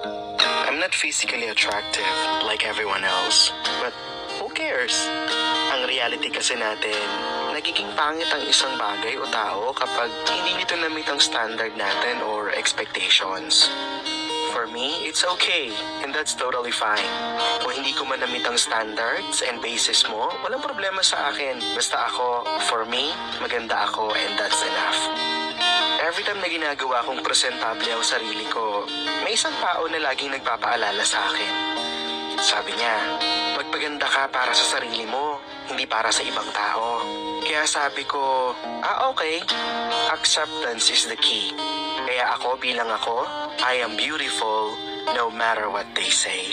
I'm not physically attractive like everyone else, but who cares? Ang reality kasi natin, nagiging pangit ang isang bagay o tao kapag hindi nito na-meet ang standard natin or expectations. For me, it's okay, and that's totally fine. Kung hindi ko man na-meet ang standards and basis mo, walang problema sa akin. Basta ako, for me, maganda ako, and that's enough. Every time na ginagawa kong presentable ang sarili ko, may isang tao na laging nagpapaalala sa akin. Sabi niya, magpaganda ka para sa sarili mo, hindi para sa ibang tao. Kaya sabi ko, okay, acceptance is the key. Kaya ako bilang ako, I am beautiful no matter what they say.